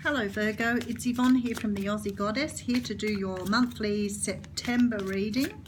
Hello Virgo, it's Yvonne here from the Aussie Goddess, here to do your monthly September reading.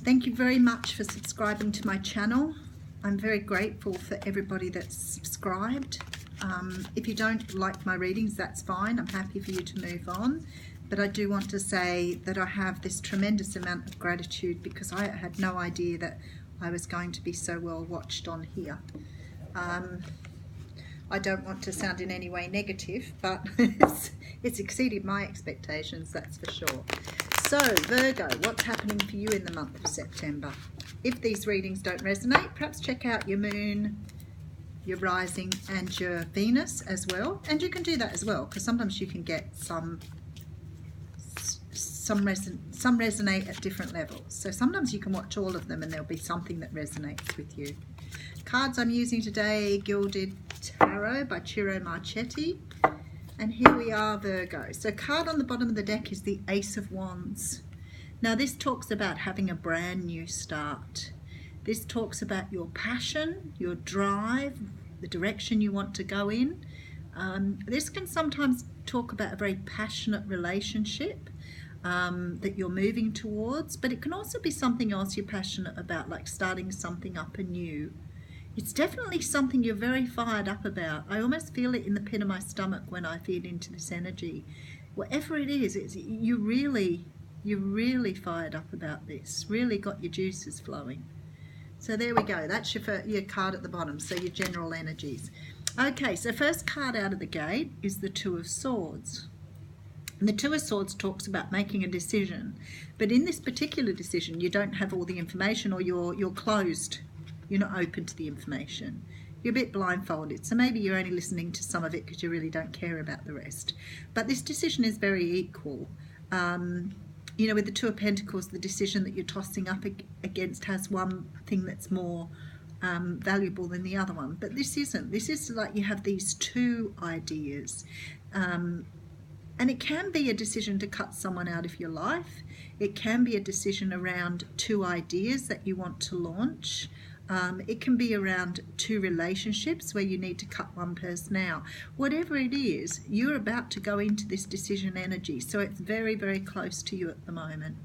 Thank you very much for subscribing to my channel. I'm very grateful for everybody that's subscribed. If you don't like my readings, that's fine. I'm happy for you to move on. But I do want to say that I have this tremendous amount of gratitude because I had no idea that I was going to be so well watched on here. I don't want to sound in any way negative, but it's exceeded my expectations, that's for sure. So, Virgo, what's happening for you in the month of September? If these readings don't resonate, perhaps check out your moon, your rising, and your Venus as well. And you can do that as well, because sometimes you can get some resonate at different levels. So sometimes you can watch all of them and there'll be something that resonates with you. Cards I'm using today, Gilded Tarot by Ciro Marchetti. And here we are, Virgo. So card on the bottom of the deck is the Ace of Wands. Now this talks about having a brand new start. This talks about your passion, your drive, the direction you want to go in. This can sometimes talk about a very passionate relationship that you're moving towards, but it can also be something else you're passionate about, like starting something up anew. It's definitely something you're very fired up about. I almost feel it in the pit of my stomach when I feed into this energy. Whatever it is, you're really fired up about this, really got your juices flowing. So there we go, that's your card at the bottom, so your general energies. Okay, so first card out of the gate is the Two of Swords. And the Two of Swords talks about making a decision, but in this particular decision you don't have all the information, or you're closed. You're not open to the information. You're a bit blindfolded, so maybe you're only listening to some of it because you really don't care about the rest. But this decision is very equal. You know, with the Two of Pentacles, the decision that you're tossing up against has one thing that's more valuable than the other one. But this isn't. This is like you have these two ideas. And it can be a decision to cut someone out of your life. It can be a decision around two ideas that you want to launch. It can be around two relationships where you need to cut one person out. Whatever it is, you're about to go into this decision energy, so it's very, very close to you at the moment.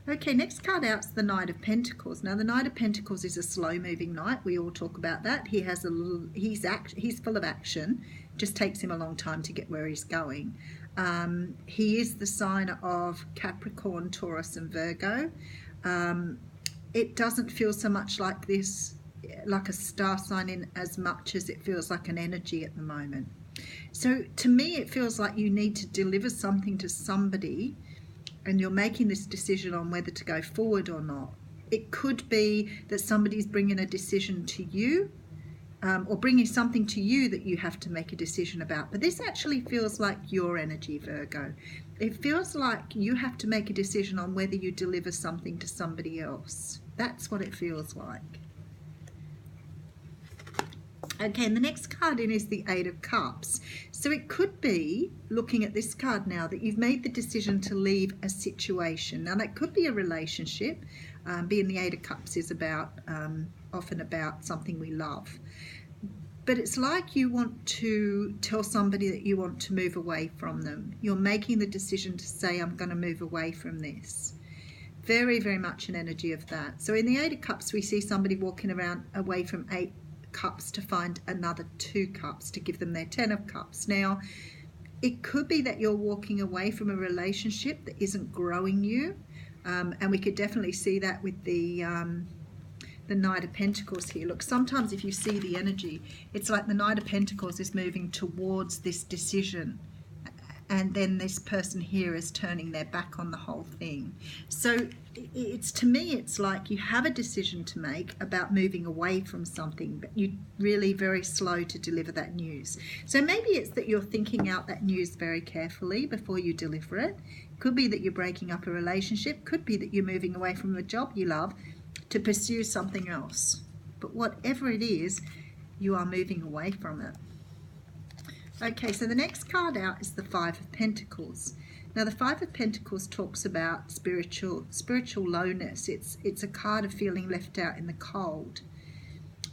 Okay, next card out is the Knight of Pentacles. Now, the Knight of Pentacles is a slow-moving knight. We all talk about that. He has he's full of action. It just takes him a long time to get where he's going. He is the sign of Capricorn, Taurus, and Virgo. It doesn't feel so much like this, like a star sign, in as much as it feels like an energy at the moment. So to me, it feels like you need to deliver something to somebody, and you're making this decision on whether to go forward or not. It could be that somebody's bringing a decision to you, or bringing something to you that you have to make a decision about. But this actually feels like your energy, Virgo. It feels like you have to make a decision on whether you deliver something to somebody else. That's what it feels like. Okay, and the next card in is the Eight of Cups. So it could be, looking at this card now, that you've made the decision to leave a situation. Now that could be a relationship, being the Eight of Cups is about often about something we love. But it's like you want to tell somebody that you want to move away from them. You're making the decision to say, I'm going to move away from this. Very, very much an energy of that. So in the Eight of Cups, we see somebody walking around away from 8 cups to find another 2 cups to give them their 10 of cups. Now, it could be that you're walking away from a relationship that isn't growing you. And we could definitely see that with the Knight of Pentacles here. Look, sometimes if you see the energy, it's like the Knight of Pentacles is moving towards this decision, and then this person here is turning their back on the whole thing. So it's, to me, it's like you have a decision to make about moving away from something, but you're really very slow to deliver that news. So maybe it's that you're thinking out that news very carefully before you deliver it. Could be that you're breaking up a relationship. Could be that you're moving away from a job you love to pursue something else. But whatever it is, you are moving away from it. Okay, so the next card out is the Five of Pentacles. Now the Five of Pentacles talks about spiritual lowness. It's a card of feeling left out in the cold.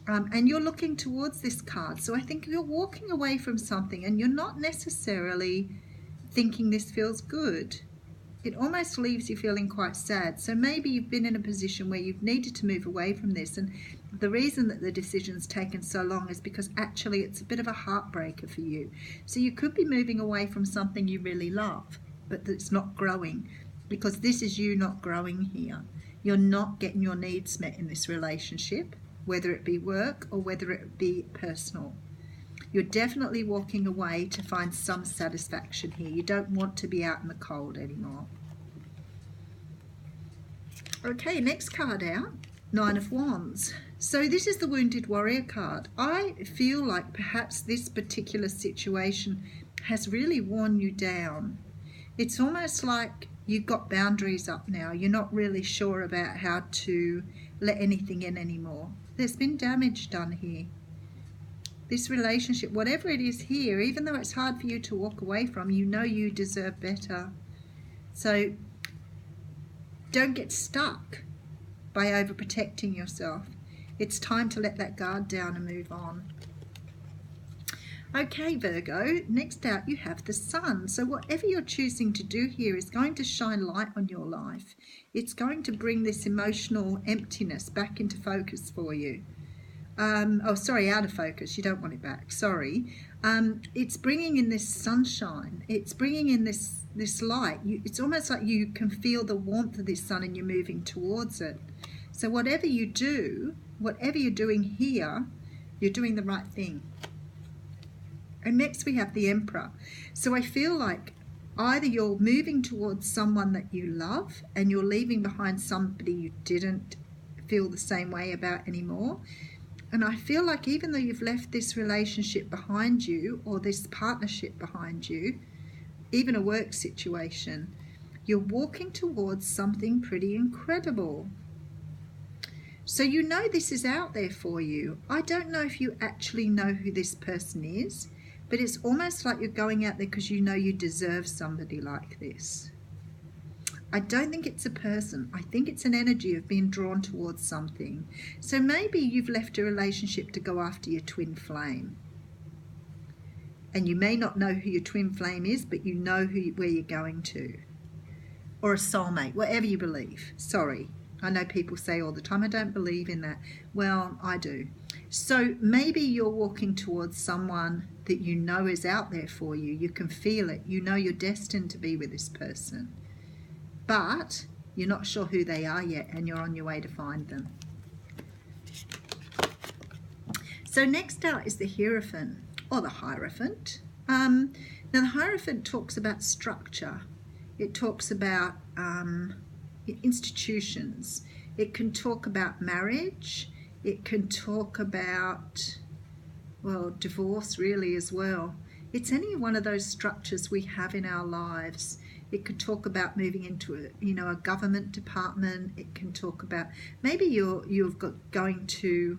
And you're looking towards this card. So I think you're walking away from something and you're not necessarily thinking this feels good. It almost leaves you feeling quite sad. So maybe you've been in a position where you've needed to move away from this, and the reason that the decision's taken so long is because actually it's a bit of a heartbreaker for you. So you could be moving away from something you really love, but that's not growing, because this is you not growing here. You're not getting your needs met in this relationship, whether it be work or whether it be personal. You're definitely walking away to find some satisfaction here. You don't want to be out in the cold anymore. Okay, next card out, Nine of Wands. So this is the Wounded Warrior card. I feel like perhaps this particular situation has really worn you down. It's almost like you've got boundaries up now. You're not really sure about how to let anything in anymore. There's been damage done here. This relationship, whatever it is here, even though it's hard for you to walk away from, you know you deserve better. So don't get stuck by overprotecting yourself. It's time to let that guard down and move on. Okay, Virgo, next out you have the Sun. So whatever you're choosing to do here is going to shine light on your life. It's going to bring this emotional emptiness back into focus for you. Out of focus. You don't want it back. Sorry. It's bringing in this sunshine. It's bringing in this light. It's almost like you can feel the warmth of this sun and you're moving towards it. So whatever you do, whatever you're doing here, you're doing the right thing. And next we have the Emperor. So I feel like either you're moving towards someone that you love and you're leaving behind somebody you didn't feel the same way about anymore. And I feel like even though you've left this relationship behind you or this partnership behind you, even a work situation, you're walking towards something pretty incredible. So you know this is out there for you. I don't know if you actually know who this person is, but it's almost like you're going out there because you know you deserve somebody like this. I don't think it's a person. I think it's an energy of being drawn towards something. So maybe you've left a relationship to go after your twin flame. And you may not know who your twin flame is, but you know where you're going to. Or a soulmate, whatever you believe. Sorry, I know people say all the time, I don't believe in that. Well, I do. So maybe you're walking towards someone that you know is out there for you. You can feel it. You know you're destined to be with this person. But you're not sure who they are yet and you're on your way to find them. So next out is the Hierophant or the Hierophant. Now the Hierophant talks about structure. It talks about institutions. It can talk about marriage. It can talk about, well, divorce really as well. It's any one of those structures we have in our lives. It could talk about moving into a government department. It can talk about maybe going to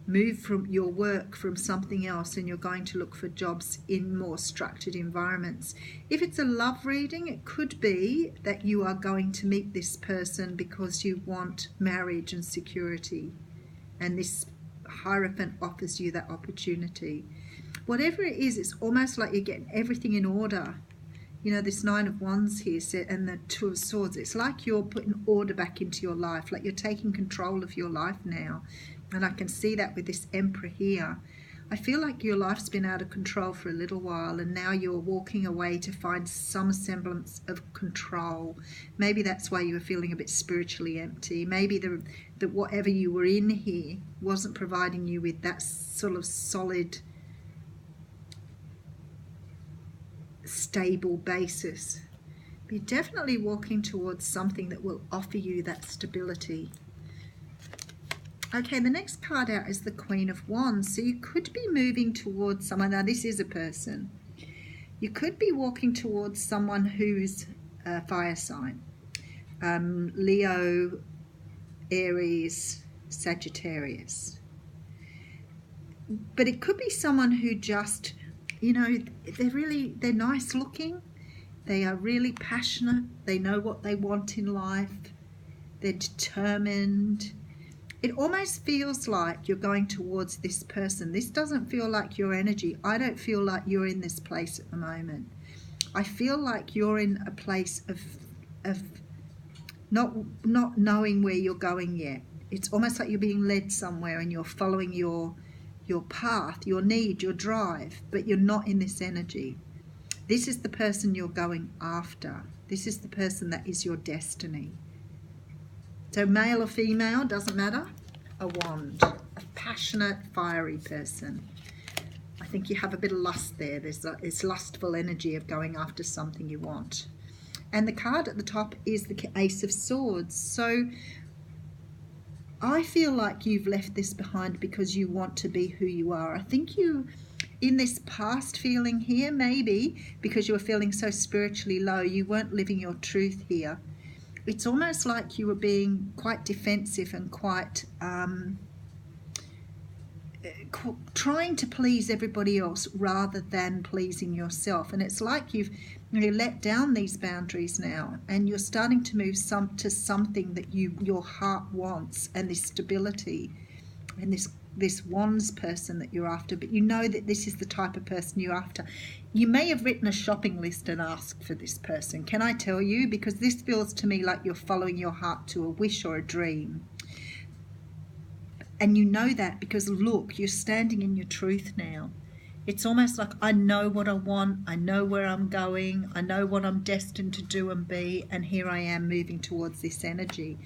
move from your work from something else and you're going to look for jobs in more structured environments. If it's a love reading, it could be that you are going to meet this person because you want marriage and security, and this Hierophant offers you that opportunity. Whatever it is, it's almost like you're getting everything in order. You know, this Nine of Wands here and the Two of Swords, it's like you're putting order back into your life, like you're taking control of your life now. And I can see that with this Emperor here. I feel like your life's been out of control for a little while and now you're walking away to find some semblance of control. Maybe that's why you were feeling a bit spiritually empty. Maybe the whatever you were in here wasn't providing you with that sort of solid, stable basis. But you're definitely walking towards something that will offer you that stability. Okay, the next card out is the Queen of Wands. So you could be moving towards someone. Now this is a person. You could be walking towards someone who's a fire sign. Leo, Aries, Sagittarius. But it could be someone who just, you know, they're nice looking. They are really passionate. They know what they want in life. They're determined. It almost feels like you're going towards this person. This doesn't feel like your energy. I don't feel like you're in this place at the moment. I feel like you're in a place of not knowing where you're going yet. It's almost like you're being led somewhere and you're following your path, your need, your drive, but you're not in this energy. This is the person you're going after. This is the person that is your destiny. So male or female, doesn't matter. A wand, a passionate, fiery person. I think you have a bit of lust there. There's this lustful energy of going after something you want. And the card at the top is the Ace of Swords. So I feel like you've left this behind because you want to be who you are. I think you, in this past feeling here, maybe because you were feeling so spiritually low, you weren't living your truth here. It's almost like you were being quite defensive and quite trying to please everybody else rather than pleasing yourself. And it's like you've let down these boundaries now, and you're starting to move to something that your heart wants, and this stability and this wands person that you're after. But you know that this is the type of person you're after. You may have written a shopping list and asked for this person. Can I tell you? Because this feels to me like you're following your heart to a wish or a dream. And you know that because, look, you're standing in your truth now. It's almost like, I know what I want, I know where I'm going, I know what I'm destined to do and be, and here I am moving towards this energy.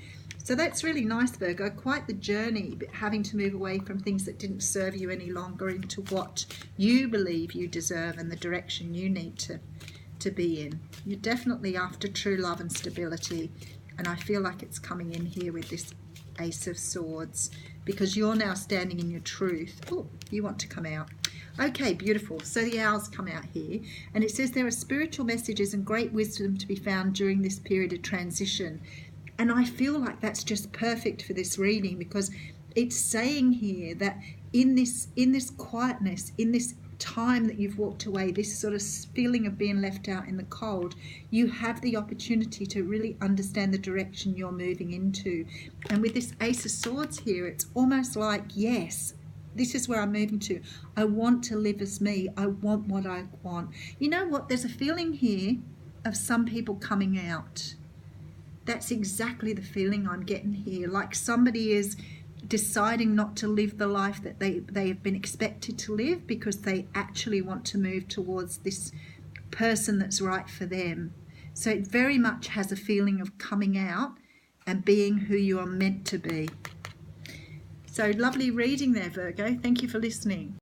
So that's really nice, Virgo. Quite the journey, but having to move away from things that didn't serve you any longer into what you believe you deserve and the direction you need to be in. You're definitely after true love and stability, and I feel like it's coming in here with this Ace of Swords, because you're now standing in your truth. Oh, you want to come out. Okay, beautiful. So the owls come out here, and it says there are spiritual messages and great wisdom to be found during this period of transition. And I feel like that's just perfect for this reading, because it's saying here that in this quietness, in this time that you've walked away, this sort of feeling of being left out in the cold, you have the opportunity to really understand the direction you're moving into. And with this Ace of Swords here, it's almost like, yes, this is where I'm moving to. I want to live as me. I want what I want. You know what? There's a feeling here of some people coming out. That's exactly the feeling I'm getting here. Like somebody is deciding not to live the life that they have been expected to live, because they actually want to move towards this person that's right for them. So it very much has a feeling of coming out and being who you are meant to be. So lovely reading there, Virgo. Thank you for listening.